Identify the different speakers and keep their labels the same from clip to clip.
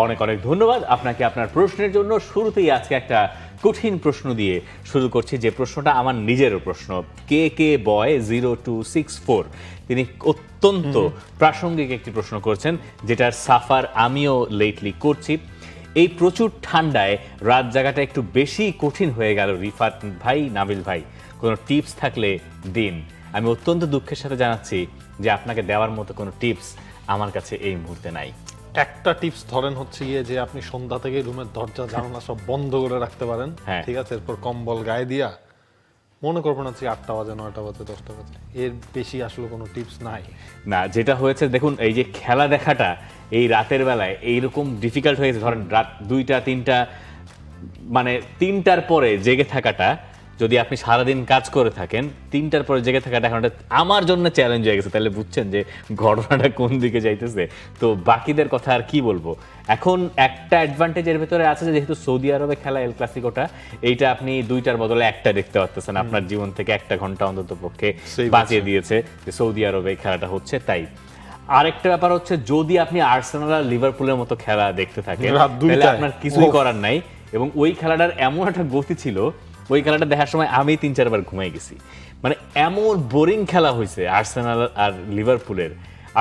Speaker 1: অনেক অনেক ধন্যবাদ আপনাকে আপনার প্রশ্নের জন্য। শুরুতেই আজকে একটা কঠিন প্রশ্ন দিয়ে শুরু করছি, যে প্রশ্নটা আমার নিজেরও প্রশ্ন। কে বয় 0264 তিনি অত্যন্ত প্রাসঙ্গিক একটি প্রশ্ন করেছেন, যেটার সাফার আমিও লেটলি করছি। এই প্রচুর ঠান্ডায় রাত জাগাটা একটু বেশি কঠিন হয়ে গেল রিফাত ভাই, নাবিল ভাই, কোনো টিপস থাকলে দিন। আমি অত্যন্ত দুঃখের সাথে জানাচ্ছি যে আপনাকে দেওয়ার মতো কোনো টিপস আমার কাছে এই মুহূর্তে নাই।
Speaker 2: একটা টিপস ধরেন হচ্ছে গিয়ে যে আপনি সন্ধ্যা থেকে রুমের দরজা জানালা সব বন্ধ করে রাখতে পারেন, ঠিক আছে? এরপর কম্বল গায়ে দিয়া মনে করবেন হচ্ছে 8টা বাজে, 9টা বাজে, 10টা বাজে, এর বেশি আসলে কোনো টিপস নাই।
Speaker 1: না, যেটা হয়েছে দেখুন, এই যে খেলা দেখাটা এই রাতের বেলায় এইরকম ডিফিকাল্ট হয়ে গেছে। ধরেন রাত 2টা 3টা, মানে 3টার পরে জেগে থাকাটা, যদি আপনি সারাদিন কাজ করে থাকেন, 3টার পরে জেগে থাকাটা এখন আমার জন্য চ্যালেঞ্জ হয়ে গেছে। তাহলে বুঝছেন যে ঘটনাটা কোন দিকে যাইতেছে। তো বাকিদের কথা আর কি বলবো। এখন একটা অ্যাডভান্টেজের ভেতরে আছে, যেহেতু সৌদি আরবে খেলা এল ক্লাসিকোটা, এইটা আপনি 2টার বদলে 1টা দেখতে পাচ্ছেন। আপনার জীবন থেকে 1টা ঘন্টা অন্তত পক্ষে বাঁচিয়ে দিয়েছে যে সৌদি আরবে খেলাটা হচ্ছে। তাই আরেকটা ব্যাপার হচ্ছে, যদি আপনি আর্সেনাল আর লিভারপুলের মতো খেলা দেখতে থাকেন তাহলে আপনার কিছুই করার নাই। এবং ওই খেলাটার এমন একটা গতি ছিল, ওই খেলাটা দেখার সময় আমি 3-4 বার ঘুমাই গেছি। মানে এমন বোরিং খেলা হয়েছে আর্সেনাল আর লিভারপুলের।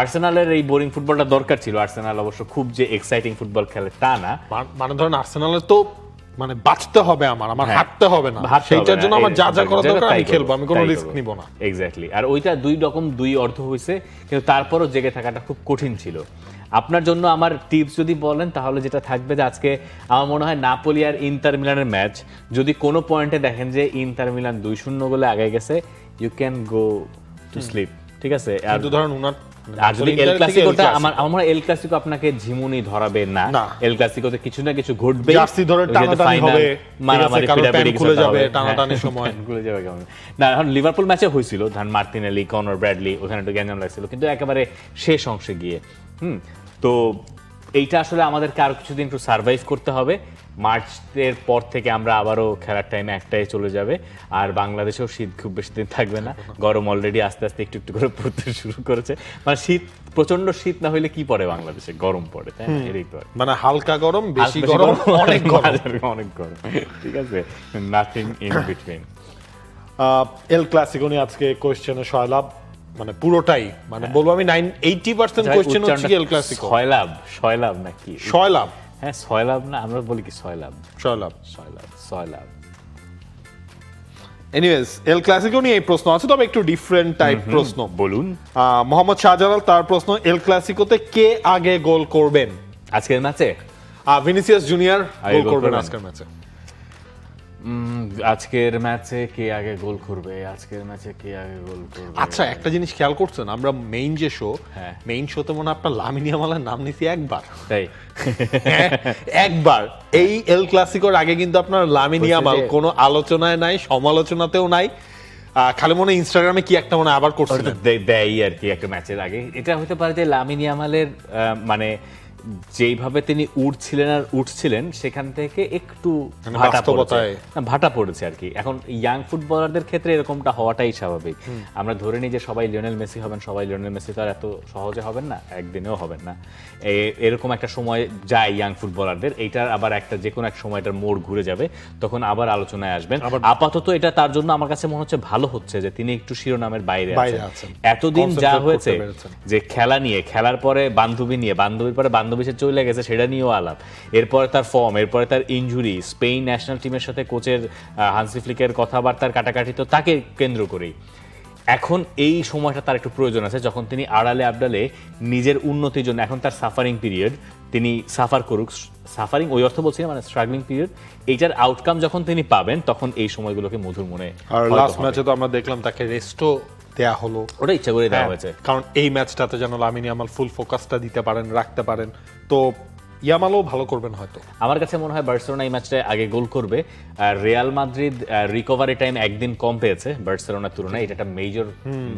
Speaker 1: আর্সেনালের এই বোরিং ফুটবলটা দরকার ছিল। আর্সেনাল অবশ্য খুব যে এক্সাইটিং ফুটবল খেলে তা না।
Speaker 2: মানে ধরেন আর্সেনালের তো মানে বাঁচতে হবে, আমার হাঁটতে হবে না, সেইটার জন্য আমার যা যা করা দরকার আমি খেলবো, আমি কোনো রিস্ক নিব না।
Speaker 1: এক্স্যাক্টলি। আর ওইটা দুই অর্থ হয়েছে, কিন্তু তারপরও জেগে থাকাটা খুব কঠিন ছিল। আপনার জন্য আমার টিপস যদি বলেন, তাহলে যেটা থাকবে যে আজকে আমার মনে হয় নাপোলি আর ইন্টার মিলানের ম্যাচ, যদি কোনো পয়েন্টে দেখেন যে ইন্টার মিলান 2-0 গোলে আগে গেছে, you can go to sleep, ঠিক আছে? আর
Speaker 2: ধরেন উনার,
Speaker 1: আর যদি এল ক্লাসিকোটা, আমার এল ক্লাসিকো আপনাকে ঝিমুনি ধরাবে না। এল ক্লাসিকোতে কিছু না কিছু ঘটবে,
Speaker 2: জার্সি ধরে টানাটানি হবে, মারামারি, পিটাপিটি খুলে যাবে, টানাটানি সময়
Speaker 1: খুলে যাবে কেমন না। এখন লিভারপুল ম্যাচে হয়েছিল, ধান মার্টিনেলি, কনর ব্র্যাডলি, ওখানে একটু গ্যাঞ্জাম লাগছিল, কিন্তু একেবারে শেষ অংশে গিয়ে তো এইটা আসলে আমাদেরকে আরো কিছুদিন একটু সার্ভাইভ করতে হবে। মার্চের পর থেকে আমরা আবারও খেলার টাইমে একটাই চলে যাবে। আর বাংলাদেশেও শীত খুব বেশি দিন থাকবে না। গরম অলরেডি আস্তে আস্তে একটু একটু করে পড়তে শুরু করেছে। মানে শীত, প্রচন্ড শীত না হইলে কি পড়ে বাংলাদেশে? গরম পড়ে, তাই না? এটাই তো,
Speaker 2: মানে হালকা গরম, বেশি গরম, অনেক গরম,
Speaker 1: অনেক গরম, ঠিক আছে? Nothing in between.
Speaker 2: El Clasico নিয়ে আজকে কোশ্চেনে সয়লাভ, মানে পুরোটাই, মানে বলবো আমি 80% কোশ্চেন হচ্ছে এল ক্লাসিকো।
Speaker 1: সয়লাভ নাকি
Speaker 2: সয়লাভ?
Speaker 1: হ্যাঁ, সয়লাভ না, আমরা বলি কি সয়লাভ।
Speaker 2: এনিওয়েজ, এল ক্লাসিকো নিয়ে এই প্রশ্ন আছে, তবে একটু ডিফারেন্ট টাইপ প্রশ্ন।
Speaker 1: বলুন।
Speaker 2: মোহাম্মদ শাহজালাল, তার প্রশ্ন, এল ক্লাসিকোতে কে আগে গোল করবেন
Speaker 1: আজকের ম্যাচে?
Speaker 2: ভিনিসিয়াস জুনিয়র গোল করবেন আজকের ম্যাচে।
Speaker 1: আজকের ম্যাচে কে আগে গোল করবে?
Speaker 2: আচ্ছা, একটা জিনিস খেয়াল করছেন, আমরা মেইন যে শো, মেইন শোতে মনে হয় আপনার লামিন ইয়ামালের নাম নিছি একবার,
Speaker 1: তাই
Speaker 2: একবার। এই এল ক্লাসিকোর আগে কিন্তু আপনার লামিন ইয়ামাল কোনো আলোচনায় নাই, সমালোচনাতেও নাই। খালি মনে ইনস্টাগ্রামে কি একটা মনে আবার করছিলেন,
Speaker 1: দেয় আর কি একটা ম্যাচের আগে। এটা হতে পারে যে লামিন ইয়ামালের মানে যেইভাবে তিনি উঠছিলেন সেখান থেকে একটু ভাটা পড়েছে আর কি। এখন ইয়াং ফুটবলারদের ক্ষেত্রে এরকমটা হওয়াটাই স্বাভাবিক। আমরা ধরে নিই যে সবাই লিওনেল মেসি হবেন, সবাই লিওনেল মেসি তো আর এত সহজে হবেন না, একদিনেও হবেন না। এরকম একটা সময় যায় ইয়াং ফুটবলারদের। এইটার আবার একটা যে কোনো এক সময় এটার মোড় ঘুরে যাবে, তখন আবার আলোচনায় আসবেন। আপাতত এটা তার জন্য আমার কাছে মনে হচ্ছে ভালো হচ্ছে যে তিনি একটু শিরোনামের বাইরে আছেন। এতদিন যা হয়েছে যে খেলা নিয়ে, খেলার পরে বান্ধবী নিয়ে, বান্ধবীর পরে বান্ধবী সে চলে গেছে, সেটা নিয়েও আলাপ, এরপরে তার ফর্ম, এরপরে তার ইনজুরি, স্পেন ন্যাশনাল টিমের সাথে কোচের হান্সি ফ্লিকের কথাবার্তার কাটাকাটি, তো তাকে কেন্দ্র করেই এখন এই সময়টা তার একটু প্রয়োজন আছে, যখন তিনি আড়ালে আবডালে নিজের উন্নতির জন্য, এখন তার সাফারিং পিরিয়ড, তিনি সাফার করুক। সাফারিং ওই অর্থ বলছি না, মানে স্ট্রাগলিং পিরিয়ড। এইটার আউটকাম যখন তিনি পাবেন, তখন এই সময়গুলোকে মধুর মনে।
Speaker 2: আর লাস্ট ম্যাচে তো আমরা দেখলাম তাকে রেস্টও দেয়া হলো,
Speaker 1: ওটা ইচ্ছা করে দেওয়া হয়েছে,
Speaker 2: কারণ এই ম্যাচটাতে যেন লামিন ইয়ামাল ফুল ফোকাসটা দিতে পারেন, রাখতে পারেন। তো ইয়ামালও ভালো করবেন হয়তো। আমার
Speaker 1: কাছে মনে হয় বার্সেলোনা এই ম্যাচটা আগে গোল করবে। আর রিয়াল মাদ্রিদ রিকভারি টাইম একদিন কম পেয়েছে বার্সেলোনার তুলনায়, এটা একটা মেজর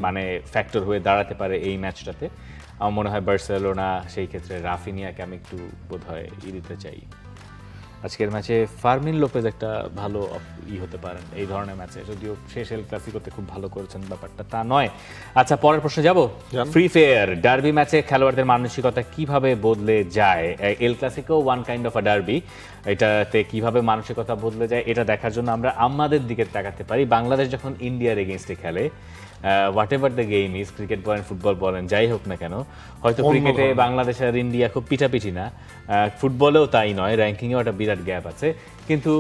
Speaker 1: মানে ফ্যাক্টর হয়ে দাঁড়াতে পারে এই ম্যাচটাতে। আমার মনে হয় বার্সেলোনা সেই ক্ষেত্রে রাফিনিয়াকে আমি একটু বোধহয় দিতে চাই। আজকের ম্যাচে ফার্মিন লোপেজ একটা ভালো হতে পারেন এই ধরনের ম্যাচে, যদিও শেষ এল ক্লাসিকোতে খুব ভালো করেছেন, ব্যাপারটা তা নয়। আচ্ছা, পরের প্রশ্নে যাব। ফ্রি ফায়ার ডার্বি ম্যাচে খেলোয়াড়দের মানসিকতা কিভাবে বদলে যায়? El Clasico one kind of a derby, এটাতে কিভাবে মানসিকতা বদলে যায় এটা দেখার জন্য আমরা আমাদের দিকে তাকাতে পারি। বাংলাদেশ যখন ইন্ডিয়ার এগেইনস্টে খেলে, what ever the game is, cricket বলেন ফুটবল বলেন যাই হোক না কেন, হয়তো ক্রিকেটে বাংলাদেশ আর ইন্ডিয়া খুব পিটাপিটি না, ফুটবলেও তাই নয়, র্যাঙ্কিংয়েও একটা বিরাট গ্যাপ আছে, কিন্তু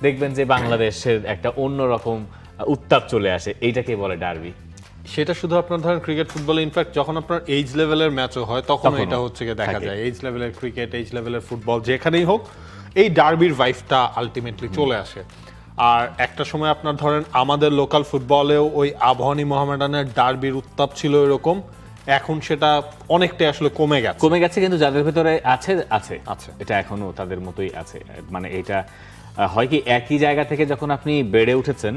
Speaker 1: দেখবেন যে বাংলাদেশের একটা অন্যরকম উত্তাপ চলে আসে, এইটাকে বলে ডার্বি।
Speaker 2: সেটা শুধু আপনার ধরেন ক্রিকেট ফুটবলে, ইনফ্যাক্ট যখন আপনার এইজ লেভেলের ম্যাচও হয় তখন এটা হচ্ছে গিয়ে দেখা যায় এইজ লেভেলের ক্রিকেট, এইজ লেভেলের ফুটবল যেখানেই হোক এই ডার্বির ভাইবটা আলটিমেটলি চলে আসে। আর একটা সময় আপনার ধরেন আমাদের লোকাল ফুটবলেও ওই আবাহনী মোহামেডানের ডার্বির উত্তাপ ছিল এরকম, এখন সেটা অনেকটাই আসলে কমে গেছে,
Speaker 1: কিন্তু যাদের ভেতরে আছে আছে আছে এটা এখনো তাদের মতোই আছে। মানে এটা হয় কি, একই জায়গা থেকে যখন আপনি বেড়ে উঠেছেন,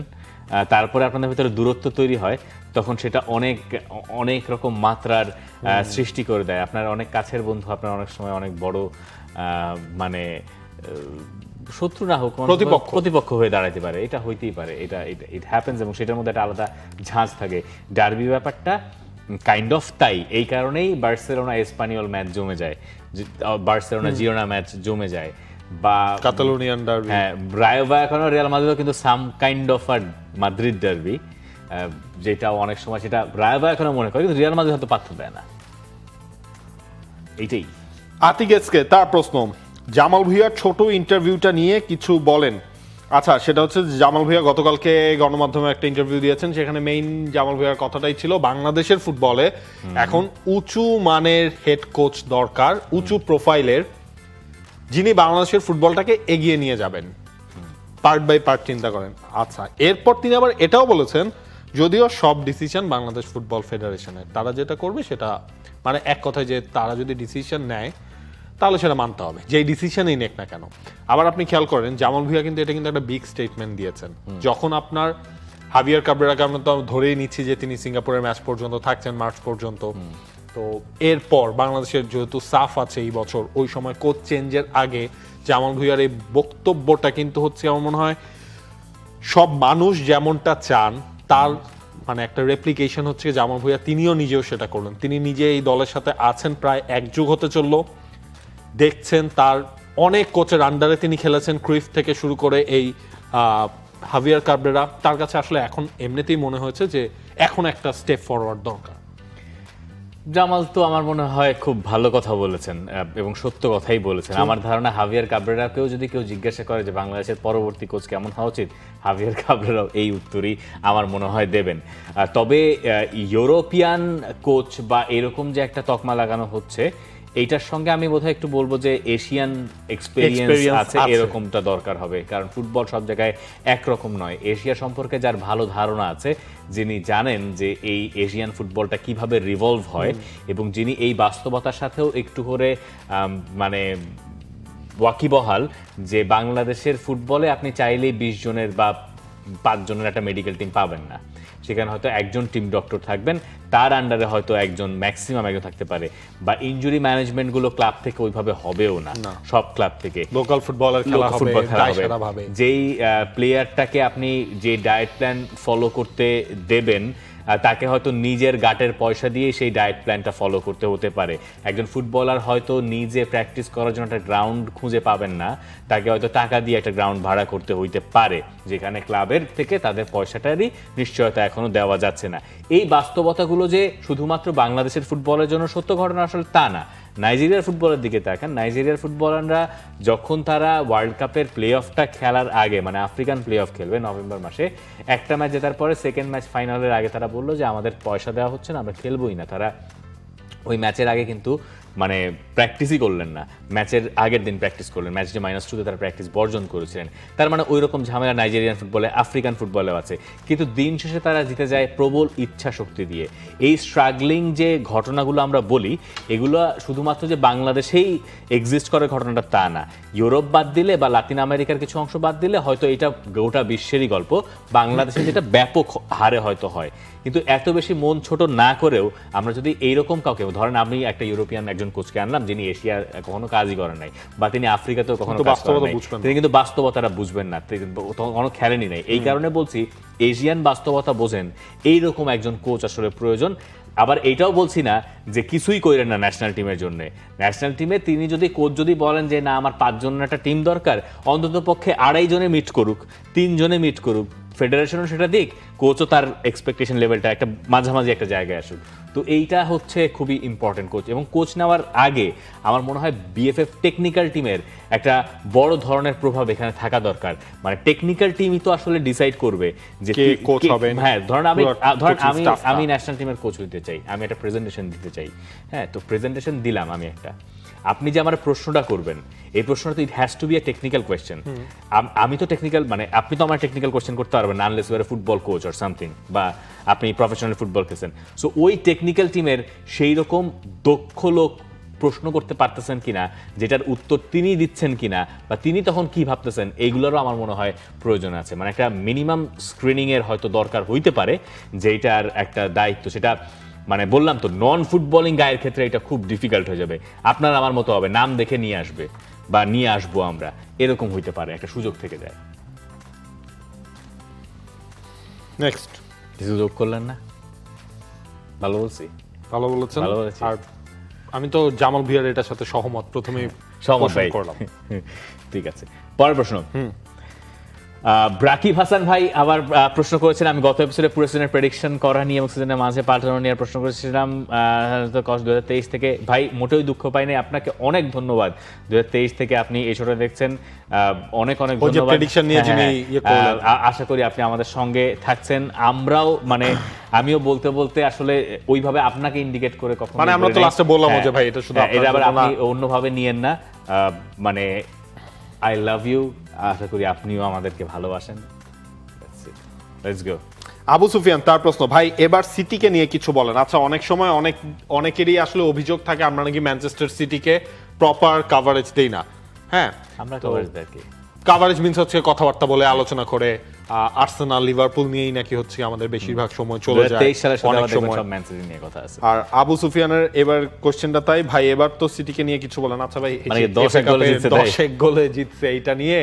Speaker 1: তারপরে আপনাদের ভেতরে দূরত্ব তৈরি হয়, তখন সেটা অনেক অনেক রকম মাত্রার সৃষ্টি করে দেয়। আপনার অনেক কাছের বন্ধু আপনার অনেক সময় অনেক বড় মানে শত্রু না হোক, প্রতিপক্ষ হয়ে দাঁড়াতে পারে, এটা হইতেই পারে, এটা ইট হ্যাপেন্স, এবং সেটার মধ্যে একটা আলাদা ঝাঁজ থাকে। ডার্বি ব্যাপারটা কাইন্ড অফ তাই, এই কারণেই বার্সেলোনা এসপানিওল ম্যাচ জমে যায়, বার্সেলোনা জিরোনা ম্যাচ জমে যায়, বা
Speaker 2: কাতালোনিয়ান ডার্বি,
Speaker 1: হ্যাঁ, রায়ো ভায়াকানো রিয়াল মাদ্রিদও কিন্তু some kind of a Madrid derby, যেটা অনেক সময় সেটা রায়ো ভায়াকানো মনে করে, কিন্তু রিয়াল মাদ্রিদ হয়তো পাত্র দেয় না। এইটাই
Speaker 2: আতিকেসকে তার প্রশ্ন, জামাল ভুঁইয়ার ছোট ইন্টারভিউটা নিয়ে কিছু বলেন। আচ্ছা, সেটা হচ্ছে জামাল ভুঁইয়া গতকালকে গণমাধ্যমে একটা ইন্টারভিউ দিয়েছেন, সেখানে মেইন জামাল ভুঁইয়ার কথাটাই ছিল বাংলাদেশের ফুটবলে এখন উঁচু মানের হেড কোচ দরকার, উঁচু প্রোফাইলের, যিনি বাংলাদেশের ফুটবলটাকে এগিয়ে নিয়ে যাবেন, পার্ট বাই পার্ট চিন্তা করেন। আচ্ছা, এরপর তিনি আবার এটাও বলেছেন, যদিও সব ডিসিশন বাংলাদেশ ফুটবল ফেডারেশনের, তারা যেটা করবে সেটা, মানে এক কথায় যে তারা যদি ডিসিশন নেয় তাহলে সেটা মানতে হবে, যেই ডিসিশনই নেক না কেন। আবার আপনি খেয়াল করেন জামাল ভুঁইয়া কিন্তু এটা কিন্তু একটা বিগ স্টেটমেন্ট দিয়েছেন, যখন আপনার হাভিয়ার কাবরেরাকে আমরা তো ধরেই নিচ্ছি যে তিনি সিঙ্গাপুরের ম্যাচ পর্যন্ত থাকছেন, মার্চ পর্যন্ত, তো এরপর বাংলাদেশের যেহেতু সাফ আছে এই বছর, ওই সময় কোচ চেঞ্জের আগে জামাল ভুঁইয়ার এই বক্তব্যটা কিন্তু হচ্ছে আমার মনে হয় সব মানুষ যেমনটা চান তার মানে একটা রেপ্লিকেশন হচ্ছে জামাল ভুঁইয়া তিনিও নিজেও সেটা করলেন। তিনি নিজে এই দলের সাথে আছেন প্রায় এক যুগ হতে চললো, দেখছেন তার অনেক কোচের আন্ডারে তিনি খেলেছেন, ক্রিফ থেকে শুরু করে এই হাভিয়ার কাবরেরা, তার কাছে আসলে এখন এমনিতেই মনে হয়েছে যে এখন একটা স্টেপ ফরওয়ার্ড দরকার।
Speaker 1: জামাল তো আমার মনে হয় খুব ভালো কথা বলেছেন এবং সত্য কথাই বলেছেন। আমার ধারণা হাভিয়ার কাবরেরাকেও যদি কেউ জিজ্ঞাসা করে যে বাংলাদেশের পরবর্তী কোচ কেমন হওয়া উচিত, হাভিয়ার কাবরেরাও এই উত্তরই আমার মনে হয় দেবেন। তবে ইউরোপিয়ান কোচ বা এরকম যে একটা তকমা লাগানো হচ্ছে, এইটার সঙ্গে আমি বোধহয় একটু বলবো যে এশিয়ান এক্সপেরিয়েন্স আছে, এরকমটা দরকার হবে, কারণ ফুটবল সব জায়গায় একরকম নয়। এশিয়া সম্পর্কে যার ভালো ধারণা আছে, যিনি জানেন যে এই এশিয়ান ফুটবলটা কিভাবে রিভলভ হয়, এবং যিনি এই বাস্তবতার সাথেও একটু করে মানে ওয়াকিবহাল যে বাংলাদেশের ফুটবলে আপনি চাইলেই 20 জনের বা 5 জনের একটা মেডিকেল টিম পাবেন না, সেখানে হয়তো একজন টিম ডক্টর থাকবেন, তার আন্ডারে হয়তো একজন ম্যাক্সিমাম একজন থাকতে পারে, বা ইনজুরি ম্যানেজমেন্ট গুলো ক্লাব থেকে ওইভাবে হবেও না, সব ক্লাব থেকে
Speaker 2: লোকাল ফুটবলের খেলা হবে,
Speaker 1: যেই প্লেয়ারটাকে আপনি যে ডায়েট প্ল্যান ফলো করতে দেবেন তাকে হয়তো নিজের গাটের পয়সা দিয়ে সেই ডায়েট প্ল্যানটা ফলো করতে হতে পারে। একজন ফুটবলার হয়তো নিজে প্র্যাকটিস করার জন্য একটা গ্রাউন্ড খুঁজে পাবেন না, তাকে হয়তো টাকা দিয়ে একটা গ্রাউন্ড ভাড়া করতে হইতে পারে, যেখানে ক্লাবের থেকে তাদের পয়সাটারই নিশ্চয়তা এখনো দেওয়া যাচ্ছে না। এই বাস্তবতাগুলো যে শুধুমাত্র বাংলাদেশের ফুটবলের জন্য সত্য ঘটনা, আসলে তা না। নাইজেরিয়ার ফুটবলের দিকে তাকান, নাইজেরিয়ার ফুটবলাররা যখন তারা ওয়ার্ল্ড কাপের প্লে অফটা খেলার আগে, মানে আফ্রিকান প্লে অফ খেলবে নভেম্বর মাসে, একটা ম্যাচ জেতার পরে সেকেন্ড ম্যাচ ফাইনালের আগে তারা বললো যে আমাদের পয়সা দেওয়া হচ্ছে না, আমরা খেলবোই না। তারা ওই ম্যাচের আগে কিন্তু মানে প্র্যাকটিসই করলেন না, ম্যাচের আগের দিন প্র্যাকটিস করলেন, ম্যাচ যে -2-তে তারা প্র্যাকটিস বর্জন করেছিলেন। তার মানে ওই রকম ঝামেলা নাইজেরিয়ান ফুটবলে, আফ্রিকান ফুটবলেও আছে, কিন্তু দিন শেষে তারা জিতে যায় প্রবল ইচ্ছা শক্তি দিয়ে। এই স্ট্রাগলিং যে ঘটনাগুলো আমরা বলি, এগুলো শুধুমাত্র যে বাংলাদেশেই এক্সিস্ট করে ঘটনাটা তা না। ইউরোপ বাদ দিলে বা লাতিন আমেরিকার কিছু অংশ বাদ দিলে হয়তো এটা গোটা বিশ্বেরই গল্প, বাংলাদেশে যেটা ব্যাপক হারে হয়তো হয়। কিন্তু এত বেশি মন ছোট না করেও আমরা যদি এইরকম কাউকে ধরেন, আপনি একটা ইউরোপিয়ান একজন একজন কোচকে আনলাম যিনি এশিয়া কখনো কাজই করেন নাই, বা তিনি আফ্রিকাতেও কখনো
Speaker 2: কিন্তু
Speaker 1: কাজ করেন
Speaker 2: বাস্তবতা
Speaker 1: নাই,
Speaker 2: বুঝবেন না।
Speaker 1: তিনি কিন্তু বাস্তবতাটা বুঝবেন না, তিনি কখনো খেলেনি নাই। এই কারণে বলছি এশিয়ান বাস্তবতা বোঝেন এইরকম একজন কোচ আসলে প্রয়োজন। আবার এইটাও বলছি না যে কিছুই করেন না ন্যাশনাল টিমের জন্য। ন্যাশনাল টিমে তিনি যদি কোচ যদি বলেন যে না আমার 5 জনের একটা টিম দরকার, অন্তত পক্ষে 2.5 জনে মিট করুক, 3 জনে মিট করুক, ফেডারেশনও সেটা দিক, কোচও তার এক্সপেকটেশন লেভেলটা একটা মাঝামাঝি একটা জায়গায় আসুক। তো এইটা হচ্ছে খুবই ইম্পর্টেন্ট কোচ। এবং কোচ নেওয়ার আগে আমার মনে হয় বিএফএফ টেকনিক্যাল টিমের একটা বড় ধরনের প্রভাব এখানে থাকা দরকার। মানে টেকনিক্যাল টিমই তো আসলে ডিসাইড করবে যে
Speaker 2: কে কোচ হবেন।
Speaker 1: হ্যাঁ, ধরেন
Speaker 2: coaching staff টা।
Speaker 1: আমি ন্যাশনাল টিমের কোচ হতে চাই, আমি একটা প্রেজেন্টেশন দিতে চাই। হ্যাঁ, তো প্রেজেন্টেশন দিলাম আমি একটা, আপনি যে আমার প্রশ্নটা করবেন এই প্রশ্নটা তো it has to be a technical question. আমি তো টেকনিক্যাল, মানে আপনি তো আমার টেকনিক্যাল কোয়েশ্চেন করতে পারবেন না unless you are a football coach or something, বা আপনি প্রফেশনাল ফুটবল খেলছেন। সো ওই টেকনিক্যাল টিমের সেই রকম দক্ষ লোক প্রশ্ন করতে পারতেছেন কিনা, যেটার উত্তর তিনি দিচ্ছেন কিনা, বা তিনি তখন কি ভাবতেছেন, এইগুলোরও আমার মনে হয় প্রয়োজন আছে। মানে একটা মিনিমাম স্ক্রিনিং এর হয়তো দরকার হইতে পারে, যেটার একটা দায়িত্ব, সেটা মানে বললাম তো নন ফুটবলিং গায়ের ক্ষেত্রে এটা খুব ডিফিকাল্ট হয়ে যাবে। আপনার আমার মতো হবে, নাম দেখে নিয়ে আসবে বা নিয়ে আসবো আমরা, এরকম হইতে পারে, একটা সুযোগ থেকে যায়।
Speaker 2: নেক্সট
Speaker 1: কিছু যোগ করলেন না? ভালো বলছি?
Speaker 2: ভালো বলেছেন।
Speaker 1: ভালো বলেছি।
Speaker 2: আর আমি তো জামাল ভিয়ার এটার সাথে সহমত, প্রথমেই
Speaker 1: সহমত ভাই।
Speaker 2: করলাম।
Speaker 1: ঠিক আছে, পরের প্রশ্ন। ব্রাকিব হাসান ভাই আবার প্রশ্ন করেছেন, আমি গত এপিসোডে পুরো সিজনের প্রেডিকশন করা নিয়ে এবং সিজনের মাঝে পাল্টানো নিয়ে প্রশ্ন করেছিলাম 2023 থেকে। ভাই মোটেই দুঃখ পাই নাই, আপনাকে অনেক ধন্যবাদ। 2023 থেকে আপনি এই শোটা দেখছেন, অনেক অনেক
Speaker 2: ওই যে
Speaker 1: ধন্যবাদ।
Speaker 2: prediction নিয়ে যিনি ইয়ে করলেন।
Speaker 1: আশা করি আপনি আমাদের সঙ্গে থাকছেন। আমরাও মানে আমিও বলতে বলতে আসলে ওইভাবে আপনাকে ইন্ডিকেট করে কখনো,
Speaker 2: মানে আমরা তো লাস্টে বললাম যে ভাই এটা শুধু আপনার
Speaker 1: এটা আবার
Speaker 2: জন্য না।
Speaker 1: আপনি অন্যভাবে নিয়েন না। মানে আই লাভ ইউ, আশা করি আপনিও আমাদেরকে ভালোবাসেন। Let's go.
Speaker 2: আবু সুফিয়ান তার প্রশ্ন, ভাই এবার সিটিকে নিয়ে কিছু বলেন। আচ্ছা, অনেক সময় অনেকেরই আসলে অভিযোগ থাকে আমরা নাকি ম্যানচেস্টার সিটিকে প্রপার কভারেজ দেই না। হ্যাঁ,
Speaker 1: আমরা কভারেজ দেখি।
Speaker 2: কভারেজ মিন্স হচ্ছে কথাবার্তা বলে আলোচনা করে। আর্সেনাল লিভারপুল নিয়েই নাকি হচ্ছে আমাদের বেশিরভাগ সময় চলে যায়,
Speaker 1: 2023 সালে
Speaker 2: অনেক সময়।
Speaker 1: সব ম্যান সিটি নিয়ে কথা আছে।
Speaker 2: আর আবু সুফিয়ানের এবার কোশ্চেনটা তাই, ভাই এবার তো সিটিকে নিয়ে কিছু বলেন। আচ্ছা ভাই,
Speaker 1: মানে 10 গোলে জিতছে,
Speaker 2: 10 গোলে জিতছে, এইটা নিয়ে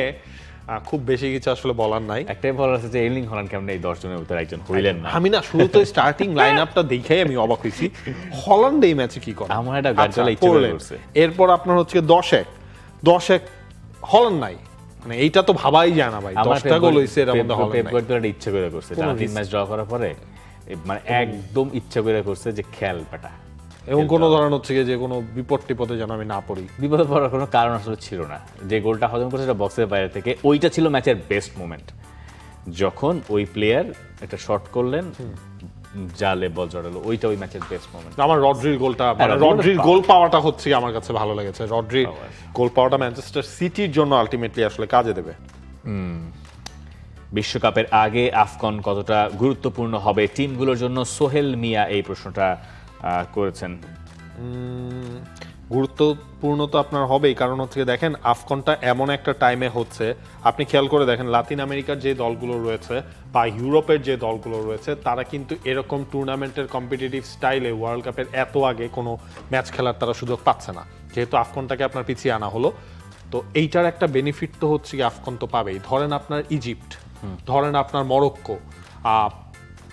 Speaker 2: খুব বেশি কিছু আসলে বলার নাই।
Speaker 1: একটাই বলার আছে যে এর্লিং হল্যান্ড কেমনে এই 10 জনের ভিতরে একজন হইলেন না।
Speaker 2: আমি না শুরুতে স্টার্টিং লাইনআপটা দেখেই আমি অবাক হইছি, হল্যান্ড এই ম্যাচে কি করে।
Speaker 1: আমার এটা গার্ডিওলা ইচ্ছে করে করছে।
Speaker 2: এরপর আপনার হচ্ছে 10-1 হল্যান্ড নাই, মানে এইটা তো ভাবাই যায় না ভাই। 10টা গোল হইছে এর মধ্যে হল্যান্ড নাই।
Speaker 1: পেপ গার্ডিওলা ইচ্ছে করে করছে, টানা 3 ম্যাচ ড্র করার পরে মানে একদম ইচ্ছে করে করছে যে খেল বেটা।
Speaker 2: এবং কোনো ধরনের হচ্ছে যে কোনো বিপদ টিপদে যেন আমি না পড়ি।
Speaker 1: বিপদে পড়ার কোনো কারণ আসলে ছিল না। যে গোলটা হজম করেছে সেটা বক্সের বাইরে থেকে, ওইটা ছিল ম্যাচের বেস্ট মোমেন্ট, যখন ওই প্লেয়ার একটা শট করলেন, জালে বল জড়ালো, ওইটা ওই ম্যাচের বেস্ট মোমেন্ট।
Speaker 2: আমার রড্রির গোলটা, মানে রড্রির গোল পাওয়াটা হচ্ছে আমার কাছে ভালো লেগেছে। রড্রির গোল পাওয়াটা ম্যানচেস্টার সিটির জন্য আলটিমেটলি আসলে কাজে দেবে।
Speaker 1: বিশ্বকাপের আগে আফকন কতটা গুরুত্বপূর্ণ হবে টিমগুলোর জন্য, সোহেল মিয়া এই প্রশ্নটা করেছেন।
Speaker 2: গুরুত্বপূর্ণ তো আপনার হবেই, কারণ হচ্ছে দেখেন আফকনটা এমন একটা টাইমে হচ্ছে, আপনি খেয়াল করে দেখেন লাতিন আমেরিকার যে দলগুলো রয়েছে বা ইউরোপের যে দলগুলো রয়েছে, তারা কিন্তু এরকম টুর্নামেন্টের কম্পিটিটিভ স্টাইলে ওয়ার্ল্ড কাপের এত আগে কোনো ম্যাচ খেলার তারা সুযোগ পাচ্ছে না, যেহেতু আফকনটাকে আপনার পিছিয়ে আনা হলো। তো এইটার একটা বেনিফিট তো হচ্ছে কি আফকন তো পাবেই। ধরেন আপনার ইজিপ্ট, ধরেন আপনার মরক্কো,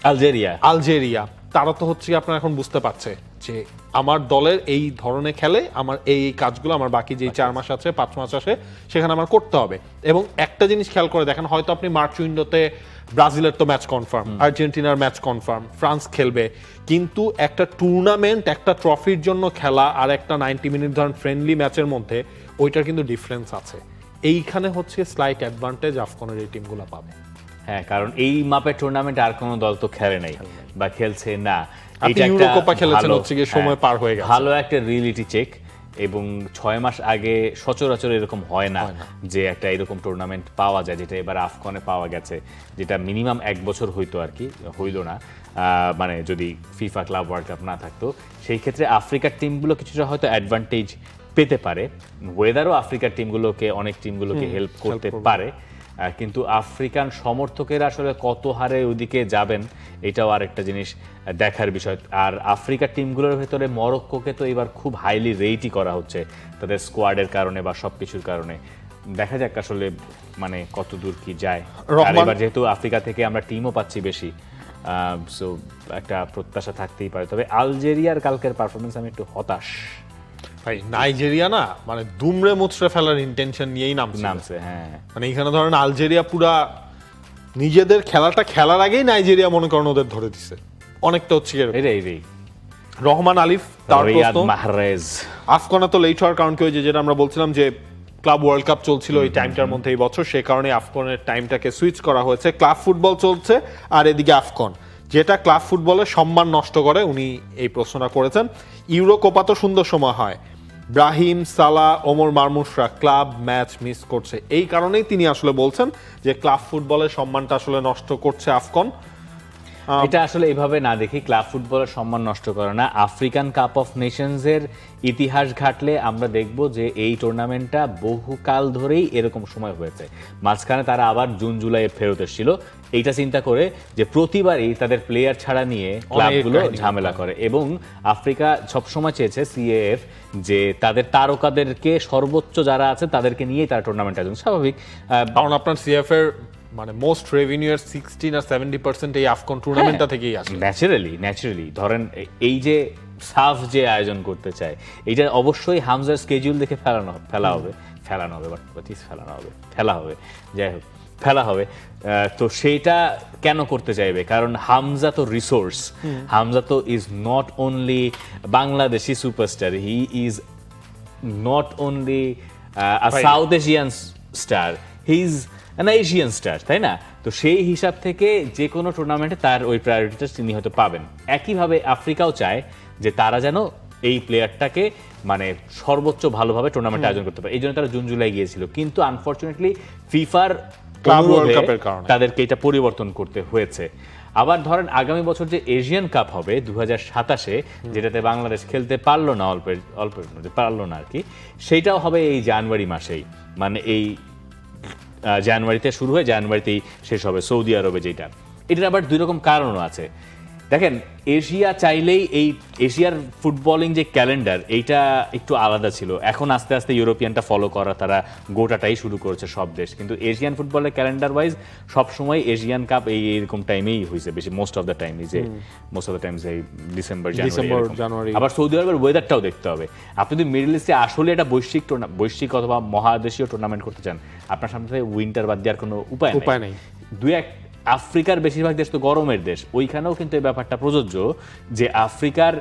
Speaker 2: আলজেরিয়া, তারা তো হচ্ছে আপনার এখন বুঝতে পারছে যে আমার দলের এই ধরনের খেলে আমার এই কাজগুলো আমার বাকি যে 4 মাস আছে 5 মাস আছে সেখানে আমার করতে হবে। এবং একটা জিনিস খেয়াল করে দেখেন, হয়তো আপনি মার্চ উইন্ডোতে ব্রাজিলের তো ম্যাচ কনফার্ম, আর্জেন্টিনার ম্যাচ কনফার্ম, ফ্রান্স খেলবে, কিন্তু একটা টুর্নামেন্ট, একটা ট্রফির জন্য খেলা আর একটা 90 মিনিট ধরেন ফ্রেন্ডলি ম্যাচের মধ্যে ওইটার কিন্তু ডিফারেন্স আছে। এইখানে হচ্ছে স্লাইট অ্যাডভান্টেজ আফকনের এই টিমগুলো পাবে।
Speaker 1: হ্যাঁ, কারণ এই মাপের টুর্নামেন্ট আর কোনো দল তো খেলে নাই বা খেলছে না।
Speaker 2: আপনি ইউরোকোপা খেলেছেন হচ্ছে গিয়ে সময় পার হয়ে গেছে,
Speaker 1: ভালো একটা রিয়েলিটি চেক। এবং 6 মাস আগে সচরাচর এরকম হয় না যে একটা এরকম টুর্নামেন্ট পাওয়া যায়, যেটা এবার আফকনে পাওয়া গেছে, যেটা মিনিমাম 1 বছর হইতো আর কি, হইল না, মানে যদি ফিফা ক্লাব ওয়ার্ল্ড কাপ না থাকতো। সেই ক্ষেত্রে আফ্রিকার টিমগুলো কিছুটা হয়তো অ্যাডভান্টেজ পেতে পারে, ওয়েদারও আফ্রিকার টিমগুলোকে, অনেক টিমগুলোকে হেল্প করতে পারে। কিন্তু আফ্রিকান সমর্থকেরা আসলে কত হারে ওদিকে যাবেন এটাও আরেকটা জিনিস দেখার বিষয়। আর আফ্রিকার টিমগুলোর ভেতরে মরক্কোকে তো এবার খুব হাইলি রেটই করা হচ্ছে তাদের স্কোয়াডের কারণে বা সব কিছুর কারণে। দেখা যাক আসলে মানে কত দূর কি যায়। আর এবার যেহেতু আফ্রিকা থেকে আমরা টিমও পাচ্ছি বেশি, সো একটা প্রত্যাশা থাকতেই পারে। তবে আলজেরিয়ার কালকের পারফরমেন্স আমি একটু হতাশ।
Speaker 2: ভাই নাইজেরিয়া না মানে দুমড়ে মুচড়ে ফেলার ইন্টেনশন নিয়েই নামছে।
Speaker 1: হ্যাঁ,
Speaker 2: মানে এখানে ধরেন আলজেরিয়া পুরা নিজেদের খেলাটা খেলার আগেই নাইজেরিয়া মনে করেন ওদের ধরে দিছে অনেকটা হচ্ছে
Speaker 1: এটাই।
Speaker 2: রহমান আলিফ তার প্রশ্ন,
Speaker 1: মাহরেজ
Speaker 2: আফগানা তো লেট হওয়ার কারণ কি হয়েছে, যেটা আমরা বলছিলাম যে ক্লাব ওয়ার্ল্ড কাপ চলছিল এই টাইমটার মধ্যে এই বছর, সে কারণে আফগানের টাইমটাকে সুইচ করা হয়েছে। ক্লাব ফুটবল চলছে আর এদিকে আফগান, যেটা ক্লাব ফুটবলের সম্মান নষ্ট করে, উনি এই প্রশ্নটা করেছেন। ইউরো কোপা তো সুন্দর সময় হয়, ব্রাহিম, সালা, ওমর মারমুশরা ক্লাব ম্যাচ মিস করছে, এই কারণেই তিনি আসলে বলছেন যে ক্লাব ফুটবলের সম্মানটা আসলে নষ্ট করছে আফগান।
Speaker 1: এটা আসলে এইভাবে না দেখি ক্লাব ফুটবলের সম্মান নষ্ট করে না। আফ্রিকান কাপ অফ নেশনস এর ইতিহাস ঘাটলে আমরা দেখব যে এই টুর্নামেন্টটা বহুকাল ধরেই এরকম সময় হয়েছে। মাঝখানে তারা আবার জুন জুলাই ফেরত এসেছিল এইটা চিন্তা করে যে প্রতিবারই তাদের প্লেয়ার ছাড়া নিয়ে ক্লাবগুলো ঝামেলা করে, এবং আফ্রিকা সবসময় চেয়েছে সিএএফ যে তাদের তারকাদেরকে সর্বোচ্চ যারা আছে তাদেরকে নিয়েই তারা টুর্নামেন্ট আয়োজন। স্বাভাবিক,
Speaker 2: কারণ আপনার সিএফ এর মানে মোস্ট রেভিনিউ এর 60 আর 70% এই আফগান টুর্নামেন্টটা থেকেই আসে।
Speaker 1: ন্যাচারালি ধরেন এই যে সাফ যে আয়োজন করতে চায় এটা অবশ্যই হামজার স্কেডিউল দেখে ফেলা হবে। তো সেইটা কেন করতে চাইবে? কারণ হামজা তো রিসোর্স, হামজা তো is not only Bangladeshi superstar, he is not only south Asian star, he is an Asian star, তাই না? তো সেই হিসাব থেকে যে কোনো টুর্নামেন্টে তার ওই প্রায়োরিটিটা তিনি হয়তো পাবেন। একইভাবে আফ্রিকাও চায় যে তারা যেন এই প্লেয়ারটাকে মানে সর্বোচ্চ ভালোভাবে টুর্নামেন্ট আয়োজন করতে পারে, এই জন্য তারা জুন জুলাই গিয়েছিল। কিন্তু আনফর্চুনেটলি ফিফার তাদেরকে এটা পরিবর্তন করতে হয়েছে। আবার ধরেন আগামী বছর যে এশিয়ান কাপ হবে 2027-এ, যেটাতে বাংলাদেশ খেলতে পারলো না, অল্প পারলো না আর কি, সেইটাও হবে এই জানুয়ারি মাসেই, মানে এই জানুয়ারিতে শুরু হয়ে জানুয়ারিতেই শেষ হবে সৌদি আরবে। যেটা এটার আবার দুই রকম কারণও আছে। দেখেন, এশিয়া চাইলেই এই এশিয়ার ফুটবলিং যে ক্যালেন্ডার এইটা একটু আলাদা ছিল, এখন আস্তে আস্তে ইউরোপিয়ানটা ফলো করা তারা গোটাটাই শুরু করেছে সব দেশ। কিন্তু এশিয়ান ফুটবলের ক্যালেন্ডার ওয়াইজ সবসময় এশিয়ান কাপ এইরকম টাইমেই হয়েছে বেশি, মোস্ট অফ দ্য টাইম এই ডিসেম্বর জানুয়ারি। আবার সৌদি আরবের ওয়েদারটাও দেখতে হবে। আপনি যদি মিডল ইস্টে আসলে একটা বৈশ্বিক অথবা মহাদেশীয় টুর্নামেন্ট করতে চান, আপনার সামনে উইন্টার বাদ দেওয়ার কোনো উপায় নেই। আফ্রিকার বেশিরভাগ দেশ তো গরমের দেশ, ওইখানেও কিন্তু এই ব্যাপারটা প্রযোজ্য যে আফ্রিকার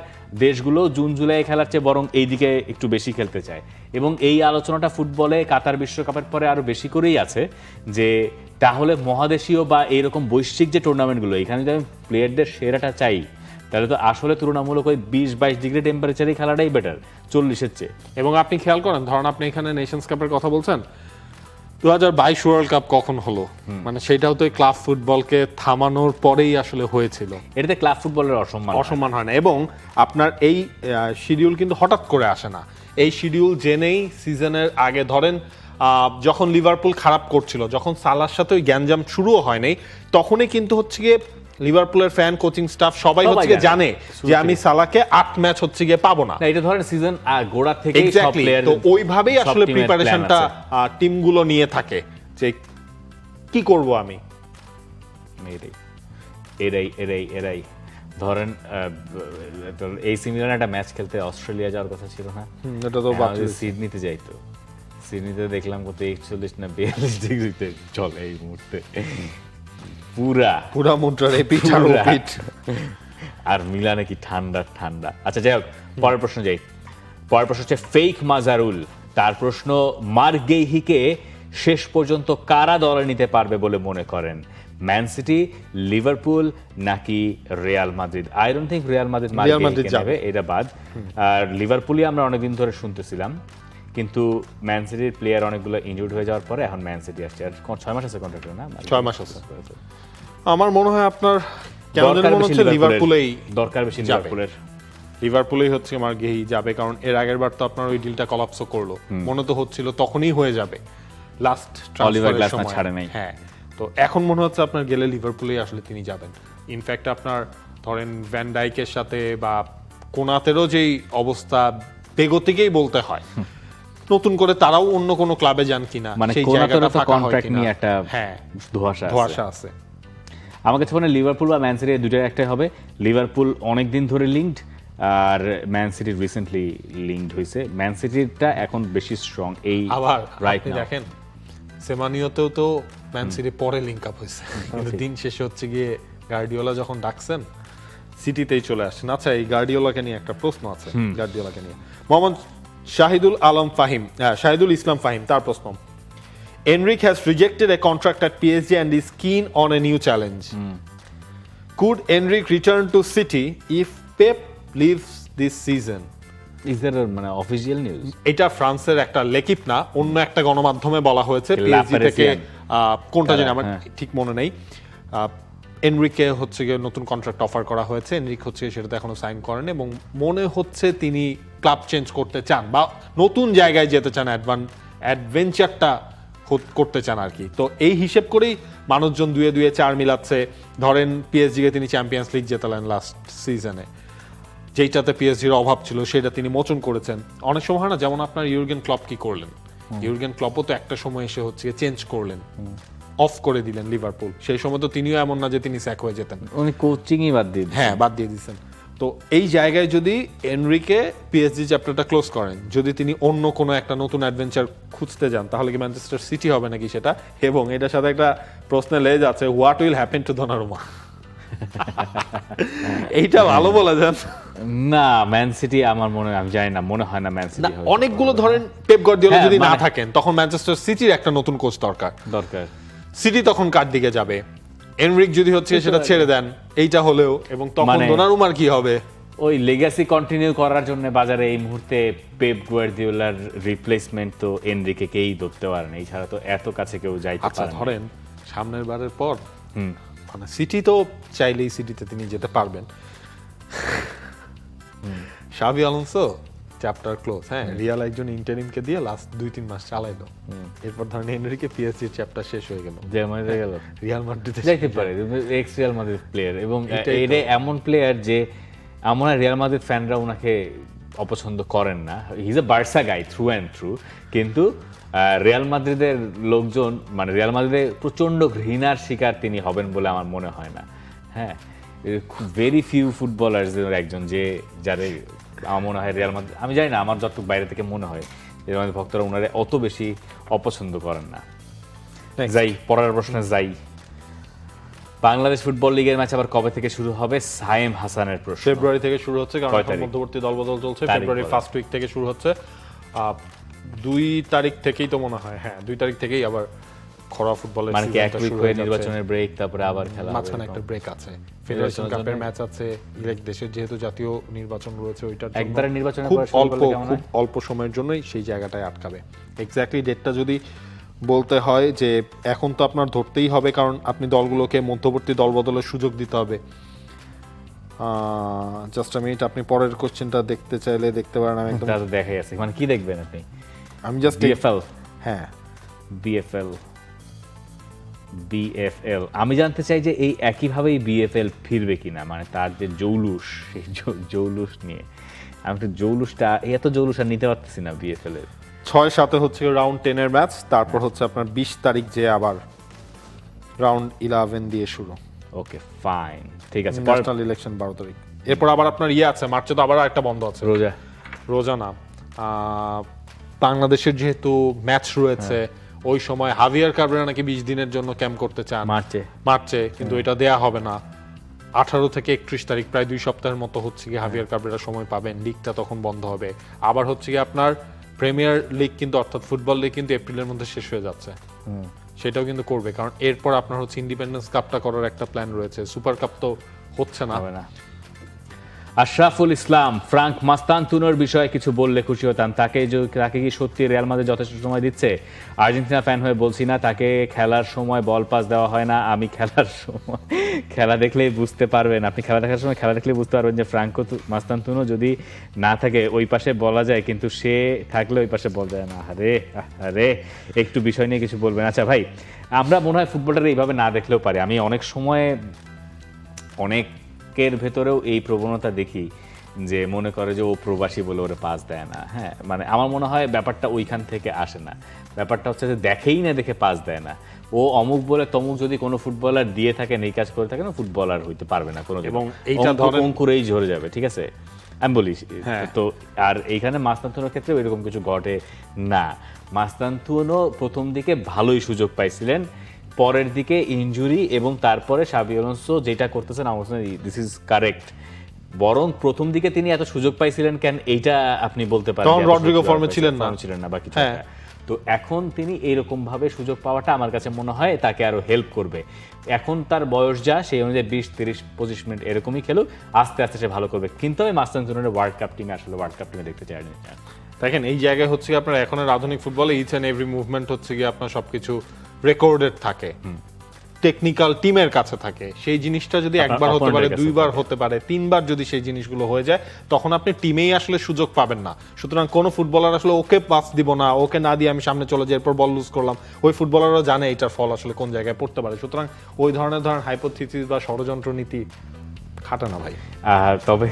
Speaker 1: দেশগুলো জুন জুলাই খেলার চেয়ে বরং এইদিকে একটু বেশি খেলতে চায়। এবং এই আলোচনাটা ফুটবলে কাতার বিশ্বকাপের পরে আরো বেশি করেই আছে যে তাহলে মহাদেশীয় বা এইরকম বৈশ্বিক যে টুর্নামেন্টগুলো, এখানে যদি আমি প্লেয়ারদের সেরাটা চাই, তাহলে তো আসলে তুলনামূলক ওই 20-22 ডিগ্রি টেম্পারেচারে খেলাটাই বেটার 40-এর চেয়ে।
Speaker 2: এবং আপনি খেয়াল করেন, ধরেন আপনি এখানে নেশনস কাপের কথা বলছেন, 2022 ওয়ার্ল্ড কাপ কখন হলো, মানে সেটাও তো ক্লাব ফুটবলকে থামানোর পরেই আসলে হয়েছিল।
Speaker 1: এটাতে ক্লাব ফুটবলের অসম্মান
Speaker 2: হয় না। এবং আপনার এই শিডিউল কিন্তু হঠাৎ করে আসে না, এই শিডিউল জেনেই সিজনের আগে ধরেন যখন লিভারপুল খারাপ করছিল, যখন সালার সাথে ওই গ্যাঞ্জাম শুরুও হয় নাই, তখনই কিন্তু হচ্ছে গিয়ে লিভারপুলের ফ্যান, কোচিং স্টাফ সবাই হচ্ছে জানে যে আমি সালাকে 8 ম্যাচ হচ্ছে গিয়ে পাবো না।
Speaker 1: এটা ধরেন সিজন গোড়া থেকে সব প্লেয়ার,
Speaker 2: তো ওইভাবেই আসলে প্রিপারেশনটা টিমগুলো নিয়ে থাকে যে কি করব আমি।
Speaker 1: এরাই ধরেন এসি মিলান একটা ম্যাচ খেলতে অস্ট্রেলিয়া যাওয়ার কথা ছিল না,
Speaker 2: এটা তো
Speaker 1: সিডনিতে যাইতো। সিডনিতে দেখলাম কত 41 না 42 ডিগ্রিতে চলে এই মুহূর্তে,
Speaker 2: পুরা মুদ্রার পিঠ।
Speaker 1: আর মিলানে কি ঠান্ডা। আচ্ছা যাই হোক, পরের প্রশ্ন যাই। পরের প্রশ্ন হচ্ছে ফেক মাজারুল, তার প্রশ্ন মার্গেইহিকে শেষ পর্যন্ত কারা দলে নিতে পারবে বলে মনে করেন? ম্যান সিটি, লিভারপুল নাকি Real Madrid? I don't think Real Madrid যাবে, এটা বাদ। আর লিভারপুলই আমরা অনেকদিন ধরে শুনতেছিলাম, কিন্তু ম্যান সিটির প্লেয়ার অনেকগুলো ইনজুর্ড হয়ে যাওয়ার পরে এখন ম্যান সিটি আসছে। আর 6 মাস আছে কন্ট্রাক্ট, না
Speaker 2: 6 মাস আছে। আমার মনে হয় আপনার লিভারপুলেই হচ্ছে মার্গেহি যাবে, কারণ এর আগের বার তো আপনার ওই ডিলটা কলাপসও করলো, মনে তো হচ্ছিল তখনই হয়ে যাবে। লাস্ট
Speaker 1: অলিভার
Speaker 2: ট্রান্সফারের
Speaker 1: গ্লাসনার
Speaker 2: সময়
Speaker 1: ছাড়ে নাই।
Speaker 2: হ্যাঁ, তো এখন মনে হচ্ছে আপনার গেলে লিভারপুলে আসলে তিনি যাবেন। ইনফ্যাক্ট আপনার ধরেন ভ্যান ডাইকের সাথে বা কোনাতেরও যেই অবস্থা বেগতিকেই বলতে হয়, নতুন করে তারাও অন্য কোনো ক্লাবে যান কিনা
Speaker 1: মানে
Speaker 2: সেই
Speaker 1: কোনাতেরও
Speaker 2: জায়গাটা
Speaker 1: তো
Speaker 2: ফাঁকা হয়
Speaker 1: কন্ট্রাক্ট
Speaker 2: কিনা,
Speaker 1: নিয়ে একটা
Speaker 2: হ্যাঁ
Speaker 1: ধোঁয়াশা
Speaker 2: আছে।
Speaker 1: আমার কাছে মনে হয় লিভারপুল বা ম্যান সিটি দুইটার একটাই হবে। লিভারপুল অনেক দিন ধরে লিঙ্কড, আর ম্যান সিটি রিসেন্টলি লিঙ্কড হয়েছে। ম্যান সিটিটা এখন বেশি স্ট্রং এই
Speaker 2: আবার
Speaker 1: রাইট
Speaker 2: আপনি
Speaker 1: নাও।
Speaker 2: দেখেন সেমানিওতেও তো ম্যান সিটি পরে লিংক আপ হয়েছে, কিন্তু দিন শেষে হচ্ছে গিয়ে গার্ডিওলা যখন ডাকছেন সিটিতেই চলে আসছেন। আচ্ছা, এই গার্ডিওলাকে নিয়ে একটা প্রশ্ন আছে, গার্ডিওলাকে নিয়ে মোহাম্মদ শাহিদুল ইসলাম ফাহিম, তার প্রশ্ন, Enrique has rejected a contract at PSG and is keen on a new challenge. Could Enrique return to City if Pep leaves this season?
Speaker 1: Is that মানে অফিশিয়াল নিউজ?
Speaker 2: এটা ফ্রান্সের একটা লেকিপ না, অন্য একটা গণমাধ্যমে বলা হয়েছে পিএসজি থেকে, কোনটা জানি আমার ঠিক মনে নেই। এনরিকে হচ্ছে গিয়ে নতুন কন্ট্রাক্ট অফার করা হয়েছে, এনরিক হচ্ছে সেটাতে এখনো সাইন করেন এবং মনে হচ্ছে তিনি ক্লাব চেঞ্জ করতে চান বা নতুন জায়গায় যেতে চান, অ্যাডভেঞ্চারটা করতে চান আর কি। তো এই হিসেব করেই মানুষজন দুয়ে দুয়ে চার মিলাচ্ছে। ধরেন পিএসজিকে তিনি চ্যাম্পিয়ন্স লিগ জেতালেন লাস্ট সিজনে, যেইটাতে পিএসজির অভাব ছিল সেটা তিনি মোচন করেছেন। অনেক সময় হয় না, যেমন আপনার ইউর্গেন ক্লপ কি করলেন, ইউর্গেন ক্লপও তো একটা সময় এসে হচ্ছে চেঞ্জ করলেন, অফ করে দিলেন লিভারপুল। সেই সময় তো তিনিও এমন না যে তিনি স্যাক হয়ে যেতেন,
Speaker 1: উনি কোচিংই বাদ দিয়ে
Speaker 2: হ্যাঁ বাদ দিয়ে দিয়েছেন। তো এই জায়গায় যদি এনরিকে পিএসজি চ্যাপ্টারটা ক্লোজ করেন, যদি তিনি অন্য কোনো একটা নতুন অ্যাডভেঞ্চার খুঁজতে যান, তাহলে কি ম্যানচেস্টার সিটি হবে নাকি সেটা? এবং এটার সাথে একটা প্রশ্নে লেজ আছে, what will happen to Donnarumma? এইটা ভালো বলা যান
Speaker 1: না। ম্যান সিটি আমার মনে হয়, আমি জানি না, মনে হয় না ম্যান সিটি হবে।
Speaker 2: অনেকগুলো ধরেন পেপ গার্দিওলা
Speaker 1: হ্যাঁ,
Speaker 2: যদি না
Speaker 1: মানে-
Speaker 2: থাকেন, তখন ম্যানচেস্টার সিটির একটা নতুন কোচ দরকার। সিটি তখন কার দিকে যাবে? এনরিক যদি হচ্ছে সেটা ছেড়ে দেন এইটা হলেও, এবং তখন
Speaker 1: মানে-
Speaker 2: দোনারুমার কি হবে?
Speaker 1: ওই লেগাসি কন্টিনিউ করার জন্য বাজারে এই মুহূর্তে পেপ গুয়ার্দিওলার রিপ্লেসমেন্ট তো এনরিকে কেই ধরতে পারে না, এছাড়া তো এত কাছে কেউ যাইতে
Speaker 2: আচ্ছা
Speaker 1: পারে না।
Speaker 2: ধরেন সামনের বারের পর মানে সিটি তো চাইলেই সিটিতে তিনি যেতে পারবেন। শাভি আলোনসো চ্যাপ্টার ক্লোজ, হ্যাঁ রিয়াল একজন ইন্টারিমকে দিয়ে লাস্ট 2-3 মাস চালাইলো, এরপর ধরেন এনরিকে পিএসজির চ্যাপ্টার শেষ হয়ে গেল,
Speaker 1: জার্মানিতে গেল,
Speaker 2: রিয়াল মাদ্রিদে
Speaker 1: যাইতে পারে, এক্স রিয়াল মাদ্রিদ প্লেয়ার, এবং
Speaker 2: এটাই তো।
Speaker 1: এটা এমন প্লেয়ার যে আমরা রিয়াল মাদ্রিদ ফ্যানরা ওনাকে অপছন্দ করেন না। He is a Barca guy through and through, কিন্তু রিয়াল মাদ্রিদের লোকজন মানে রিয়াল মাদ্রিদের প্রচন্ড ঘৃণার শিকার তিনি হবেন বলে আমার মনে হয় না। হ্যাঁ, ভেরি ফিউ ফুটবলার্সদের একজন যে যাদের আমার মনে হয় রিয়াল মাদ্রিদ, আমি জানি না, আমার যতটুকু বাইরে থেকে মনে হয় রিয়াল মাদ্রিদ ভক্তরা ওনারা অত বেশি অপছন্দ করেন না। যাই পরের প্রশ্নে যাই। বাংলাদেশ ফুটবল লিগের ম্যাচ আবার কবে থেকে শুরু হবে? সায়েম হাসানের প্রশ্ন।
Speaker 2: ফেব্রুয়ারি থেকে শুরু হচ্ছে, কারণ
Speaker 1: কয়
Speaker 2: এখন
Speaker 1: তারিখ?
Speaker 2: মধ্যবর্তী দলবদল চলছে।
Speaker 1: তারিখ
Speaker 2: ফেব্রুয়ারি
Speaker 1: বলো।
Speaker 2: ফার্স্ট উইক থেকে শুরু হচ্ছে, 2 তারিখ থেকেই তো মনে হয়, হ্যাঁ 2 তারিখ থেকেই আবার ঘরোয়া ফুটবলের
Speaker 1: মানে কি এক
Speaker 2: সিজনটা
Speaker 1: উইক
Speaker 2: শুরু
Speaker 1: হয়ে
Speaker 2: হয়ে যাচ্ছে।
Speaker 1: নির্বাচনের ব্রেক, তারপরে আবার খেলা হবে
Speaker 2: মাঝখানে
Speaker 1: এরকম?
Speaker 2: একটা ব্রেক আছে, ফেডারেশন
Speaker 1: নির্বাচনের
Speaker 2: কাপের
Speaker 1: জন্য?
Speaker 2: ম্যাচ আছে, দেশের যেহেতু জাতীয় নির্বাচন রয়েছে, ওইটার জন্য
Speaker 1: একবারে নির্বাচনের
Speaker 2: খুব
Speaker 1: পরে শুরু
Speaker 2: অল্প
Speaker 1: করলে কেমন হয়?
Speaker 2: খুব অল্প সময়ের জন্যই সেই জায়গাটায় আটকাবে। এক্স্যাক্টলি ডেটটা যদি বলতে হয় যে এখন তো আপনার ধরতেই হবে, কারণ আপনি দলগুলোকে মধ্যবর্তী দলবদলের সুযোগ দিতে হবে। জাস্ট আ মিনিট, আপনি পরের কোশ্চেনটা দেখতে চাইলে দেখতে পারেন। আমি একদম
Speaker 1: তা তো দেখাই আছে, মানে কি দেখবেন আপনি?
Speaker 2: আমি জাস্ট
Speaker 1: বিএফএল,
Speaker 2: হ্যাঁ
Speaker 1: বিএফএল আমি জানতে চাই যে এই একইভাবেই বিএফএল ফিরবে কিনা, মানে তার যে জৌলুস, সেই জৌলুস নিয়ে আমি একটু জৌলুসটা, এত জৌলুস আর নিতে পারতেছি না বিএফএল এর।
Speaker 2: 6-7 হচ্ছে রাউন্ড 10 এর ম্যাচ, তারপর হচ্ছে আপনার 20 তারিখ যে আবার রাউন্ড 11 দিয়ে শুরু।
Speaker 1: ওকে ফাইন, ঠিক আছে।
Speaker 2: ন্যাশনাল ইলেকশন 12 তারিখ, এরপর আবার আপনার আছে মার্চে তো আবার একটা বন্ধ আছে, রোজা না। বাংলাদেশের যেহেতু ম্যাচ রয়েছে, ওই সময় হাভিয়ার কাবরেরা নাকি 20 দিনের জন্য ক্যাম্প করতে চান মার্চে, কিন্তু এটা দেয়া হবে না। 18 থেকে 31 তারিখ, প্রায় 2 সপ্তাহের মতো হচ্ছে কি হাভিয়ার কাবরেরা সময় পাবেন, লিগটা তখন বন্ধ হবে। আবার হচ্ছে কি আপনার প্রিমিয়ার লিগ কিন্তু, অর্থাৎ ফুটবল লিগ কিন্তু এপ্রিলের মধ্যে শেষ হয়ে যাচ্ছে, সেটাও কিন্তু করবে, কারণ এরপর আপনার হচ্ছে ইন্ডিপেন্ডেন্স কাপটা করার একটা প্ল্যান রয়েছে। সুপার কাপ তো হচ্ছে না।
Speaker 1: আশরাফুল ইসলাম, ফ্রাঙ্ক মাস্তানতুনোর বিষয়ে কিছু বললে খুশি হতাম। তাকে কি সত্যি রিয়াল মাদ্রিদ যথেষ্ট সময় দিচ্ছে? আর্জেন্টিনা ফ্যান হয়ে বলছি না, তাকে খেলার সময় বল পাস দেওয়া হয় না। আমি খেলার সময় খেলা দেখলেই বুঝতে পারবেন, আপনি খেলা দেখার সময় খেলা দেখলেই বুঝতে পারবেন যে ফ্রাঙ্কো মাস্তানতুনো যদি না থাকে ওই পাশে বলা যায়, কিন্তু সে থাকলে ওই পাশে বলা যায় না। আরে একটু বিষয় নিয়ে কিছু বলবেন? আচ্ছা ভাই, আমরা মনে হয় ফুটবলটা এইভাবে না দেখলেও পারি। আমি অনেক সময় অনেকের ভেতরেও এই প্রবণতা দেখি যে মনে করে যে ও প্রবাসী বলে ওরে পাস দেয় না। হ্যাঁ, মানে আমার মনে হয় ব্যাপারটা ওইখান থেকে আসে না। ব্যাপারটা হচ্ছে যে দেখেই না দেখে পাস দেয় না। ও অমুক বলে তমুক যদি কোনো ফুটবলার দিয়ে থাকেন, এই কাজ করে থাকেন, ফুটবলার হইতে পারবে না কোনো।
Speaker 2: এবং এইটা ধরেন
Speaker 1: অঙ্কুরেই ঝরে যাবে, ঠিক আছে, আমি বলি। তো আর এইখানে মাস্তানতুনোর ক্ষেত্রে এরকম কিছু ঘটে না। মাস্তানতুনো প্রথম দিকে ভালোই সুযোগ পাইছিলেন, পরের দিকে ইনজুরি এবং তারপরে শাবি আলোনসো যেটা করতেছেন আমার দিস ইজ কারেক্ট। বরং প্রথম দিকে তিনি এত সুযোগ পাইছিলেন কেন, এইটা আপনি বলতে পারেন।
Speaker 2: তখন রড্রিগো ফর্মে ছিলেন
Speaker 1: না বা কিছু। তো এখন তিনি এইরকম ভাবে সুযোগ পাওয়াটা আমার কাছে মনে হয় তাকে আরো হেল্প করবে। এখন তার বয়স যা, সেই অনুযায়ী 20-30-25 মিনিট এরকমই খেলুক, আস্তে আস্তে সে ভালো করবে। কিন্তু আমি মাস্তানতুনোর ওয়ার্ল্ড কাপ টিমে দেখতে চাই না।
Speaker 2: দেখেন, এই জায়গায় হচ্ছে আপনার এখনের আধুনিক ফুটবলে ইচ এন্ড এভরি মুভমেন্ট হচ্ছে গিয়ে আপনার সবকিছু রেকর্ডেড থাকে, টেকনিক্যাল টিমের কাছে থাকে। সেই জিনিসটা যদি একবার হতে পারে, দুইবার হতে পারে, তিনবার যদি সেই জিনিসগুলো হয়ে যায়, তখন আপনি টিমেই আসলে সুযোগ পাবেন না। সুতরাং কোনো ফুটবলার আসলে ওকে পাস দিব না, ওকে না দিয়ে আমি সামনে চলে যাই, এরপর বল লুজ করলাম, ওই ফুটবলারও জানে এটার ফল আসলে কোন জায়গায় পড়তে পারে। সুতরাং ওই ধরনের হাইপোথিসিস বা ষড়যন্ত্র নীতি খাটে না ভাই।
Speaker 1: তবে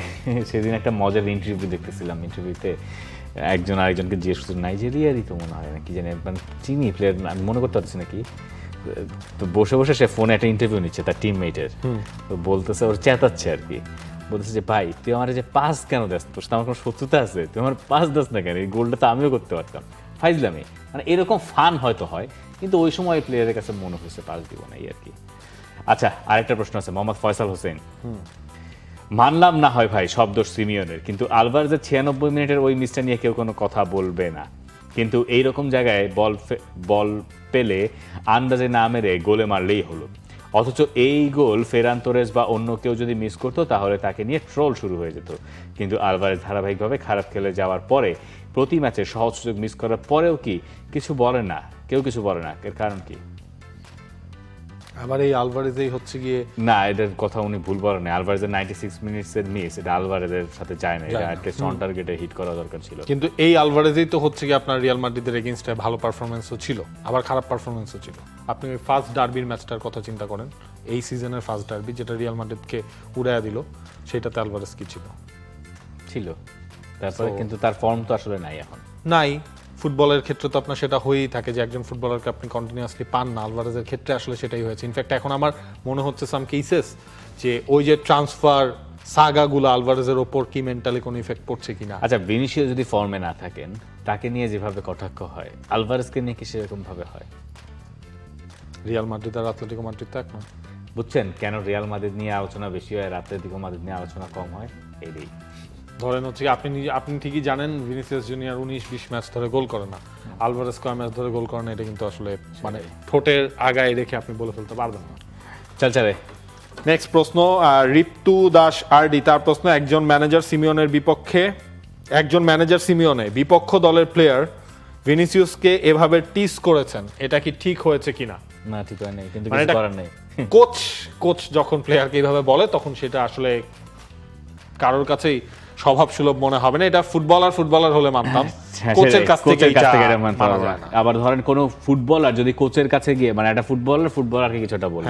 Speaker 1: সেদিন একটা মজার ইন্টারভিউ দেখতেছিলাম। ইন্টারভিউতে একজন আরেকজনকে জিজ্ঞেস করছে, নাইজেরিয়ারই তো মনে হয় নাকি জানি, মানে চিনি প্লেয়ার, আমি মনে করতে পারছি নাকি। তো বসে বসে সে ফোনে একটা ইন্টারভিউ নিচ্ছে তার টিমমেটের। তো বলতেছে, ওর চেতাচ্ছে আর কি, বলতেছে যে ভাই তুই আমার যে পাস কেন দাস, তোর সাথে আমার কোনো শত্রুতা আছে, তুই আমার পাস দাস না কেন, এই গোলটা তো আমিও করতে পারতাম। ফাইজলামি, মানে এরকম ফান হয়তো হয়, কিন্তু ওই সময় প্লেয়ারের কাছে মনে হয়েছে পাস দিব না, এই আর কি। আচ্ছা, আরেকটা প্রশ্ন আছে, মোহাম্মদ ফয়সাল হোসেন। মানলাম না হয় ভাই সব দোষ সিমিওনের, কিন্তু আলভারেজের 96 মিনিটের ওই মিসটা নিয়ে কেউ কোনো কথা বলবে না। কিন্তু এইরকম জায়গায় বল পেলে আন্দাজে না মেরে গোলে মারলেই হলো। অথচ এই গোল ফেরান তোরেস বা অন্য কেউ যদি মিস করতো তাহলে তাকে নিয়ে ট্রোল শুরু হয়ে যেত। কিন্তু আলভারেজ ধারাবাহিকভাবে খারাপ খেলে যাওয়ার পরে, প্রতি ম্যাচে সহজ সুযোগ মিস করার পরেও কিছু বলে না, কেউ কিছু বলে না, এর কারণ কি?
Speaker 2: আবার এই আলভারেজই হচ্ছে গিয়ে,
Speaker 1: না, এটার কথা উনি ভুল বলেন না। আলভারেজের 96 মিনিটসের মিস, এটা আলভারেজের সাথে যায় না, এটা একটা অন টার্গেটে হিট করা দরকার ছিল।
Speaker 2: কিন্তু এই আলভারেজই তো হচ্ছে গিয়ে আপনার রিয়াল মাদ্রিদের এগেইনস্টে ভালো পারফরম্যান্সও ছিল, আবার খারাপ পারফরম্যান্সও ছিল। আপনি ওই ফার্স্ট ডার্বির ম্যাচটার কথা চিন্তা করেন, এই সিজনের ফার্স্ট ডার্বি যেটা রিয়াল মাদ্রিদকে উড়াইয়া দিল, সেটাতে আলভারেজ কি ছিল।
Speaker 1: তারপরে কিন্তু তার ফর্ম তো আসলে নাই এখন।
Speaker 2: নাই, ফুটবলের ক্ষেত্রে তো আপনার সেটা হয়েই থাকে যে একজন ফুটবলারকে আপনি কন্টিনিউয়াসলি পান না। আলভারেজের ক্ষেত্রে আসলে সেটাই হয়েছে। ইনফ্যাক্ট এখন আমার মনে হচ্ছে সাম কেসেস যে ওই যে ট্রান্সফার সাগাগুলো আলভারেজের ওপর কি মেন্টালি কোনো ইফেক্ট পড়ছে কিনা।
Speaker 1: আচ্ছা, ভিনিসিয়াস যদি ফর্মে না থাকেন, তাকে নিয়ে যেভাবে কটাক্ষ হয়, আলভারেজকে নিয়ে কি সেরকম ভাবে হয়?
Speaker 2: রিয়াল মাদ্রিদ আর আতলেটিকো মাদ্রিদ তো এক নয়।
Speaker 1: বুঝছেন কেন রিয়াল মাদ্রিদ নিয়ে আলোচনা বেশি হয় আর আতলেটিকো মাদ্রিদ নিয়ে আলোচনা কম হয়? এই
Speaker 2: ধরেন হচ্ছে আপনি ঠিকই জানেন ভিনিসিয়াস জুনিয়র 19-20 ম্যাচ ধরে গোল করে না, আলভারেজ কয় ম্যাচ ধরে গোল করে না, এটা কিন্তু আসলে মানে ঠোঁটের আগায় রেখে আপনি বলে ফেলতে পারবেন না।
Speaker 1: চল
Speaker 2: নেক্সট প্রশ্ন, ঋতু দাস আরডি, তার প্রশ্ন, একজন ম্যানেজার সিমিওনে বিপক্ষ দলের প্লেয়ার ভিনিসিয়াসকে এভাবে টিস করেছেন, এটা কি ঠিক হয়েছে কিনা?
Speaker 1: না, ঠিক হয় নাই, কিন্তু কিছু করার নেই।
Speaker 2: কোচ যখন প্লেয়ারকে এইভাবে বলে তখন সেটা আসলে কারোর কাছেই স্বভাব সুলভ মনে হবে না। এটা ফুটবলার হলে মানতাম, কোচের কাছ থেকে মানা যায় না।
Speaker 1: আবার ধরেন কোন ফুটবলার যদি কোচের কাছে গিয়ে, মানে একটা ফুটবলারকে কিছুটা বলে,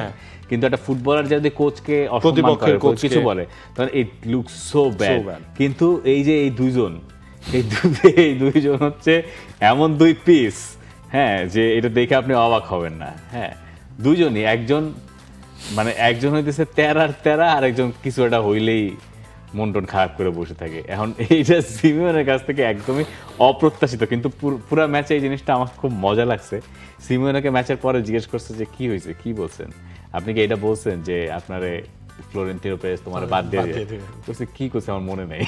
Speaker 1: কিন্তু একটা ফুটবলার যদি কোচকে অসম্মান করে, কিছু বলে, তখন ইট লুকস সো ব্যাড। কিন্তু এই যে এই দুইজন হচ্ছে এমন দুই পিস, হ্যাঁ, যে এটা দেখে আপনি অবাক হবেন না। হ্যাঁ, দুইজনই, একজন হইতেছে তেরা, আর একজন কিছু একটা হইলেই মন টন খারাপ করে বসে থাকে। এখন এইটা সিমিওনের কাছ থেকে একদমই অপ্রত্যাশিত, কিন্তু পুরো ম্যাচে এই জিনিসটা আমার খুব মজা লাগছে। সিমিওনকে ম্যাচের পরে জিজ্ঞেস করছে যে কি হয়েছে, কি বলছেন, আপনি কি এটা বলছেন যে আপনারে ফ্লোরেন্তিনো পেরেজ তোমার বাদ দিয়ে বলছে, কি করছে আমার মনে নেই,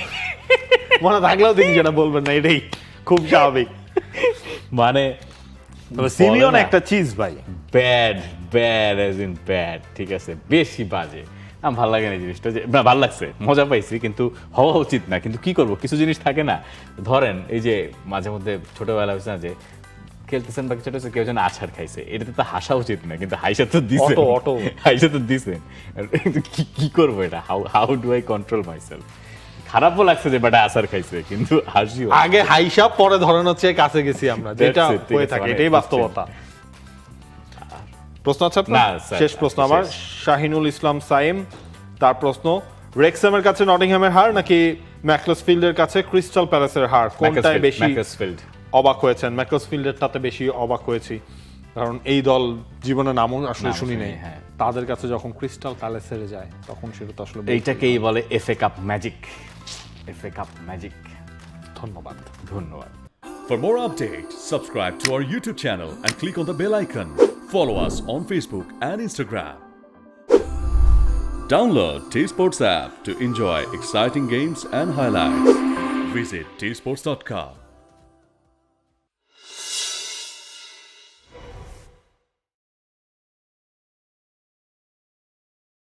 Speaker 2: মনে থাকলেও তিনি যেটা বলবেন না, এটাই খুব স্বাভাবিক।
Speaker 1: মানে
Speaker 2: সিমিওন একটা চিজ ভাই,
Speaker 1: ব্যাড, ঠিক আছে, বেশি বাজে। আমার ভালো লাগে না এই জিনিসটা, যে না ভালো লাগছে, মজা পাইছি, কিন্তু হওয়া উচিত না। কিন্তু কি করব, কিছু জিনিস থাকে না, ধরেন এই যে মাঝে মধ্যে ছোটবেলা হয়েছে না যে খেলতেছেন বা কিছু কেউ যেন আছাড় খাইছে, এটাতে তো হাসা উচিত না, কিন্তু হাইসা তো দিছে,
Speaker 2: অটো
Speaker 1: হাইসা তো দিছে। কি করবো এটা, how do I control myself? খারাপও লাগছে যে বাটা আছাড় খাইছে, কিন্তু হাসিও।
Speaker 2: আগে হাইসা পরে ধরেন হচ্ছে কাছে গেছি আমরা, যেটা হয়ে থাকে, এটাই বাস্তবতা। প্রশ্ন আছে আপনার?
Speaker 1: না, স্যার,
Speaker 2: শেষ প্রশ্ন আমার, শাহিনুল ইসলাম সাইম, তার প্রশ্ন, রেক্সামের কাছে নটিংহ্যামের হার নাকি ম্যাকলসফিল্ডের কাছে ক্রিস্টাল প্যালেসের হার, কোনটায় বেশি অবাক হয়েছেন? ম্যাকলসফিল্ডেরটাতে বেশি অবাক হয়েছি, কারণ এই দল জীবনে নামও আসলে শুনি নাই। তাদের কাছে যখন ক্রিস্টাল প্যালেসের যায় তখন সেটা তো আসলে
Speaker 1: এইটাকেই বলে FA cup magic, FA cup magic.
Speaker 2: ধন্যবাদ।
Speaker 1: ধন্যবাদ।
Speaker 3: For more updates, subscribe to our YouTube channel and click on the bell icon. Follow us on Facebook and Instagram. Download T-Sports app to enjoy exciting games and highlights. Visit tsports.com.